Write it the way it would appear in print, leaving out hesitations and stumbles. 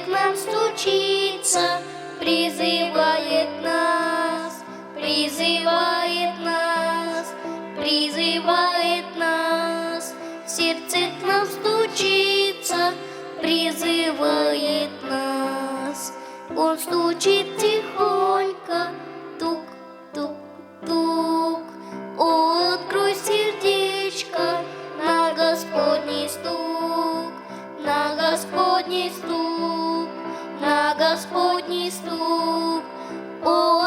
к нам стучится, призывает нас, призывает нас, призывает нас. В сердце к нам стучится, призывает нас. Он стучит тихонько, тук-тук-тук. О, открой сердечко на Господний стук, на Господний стук, на Господний стук. О,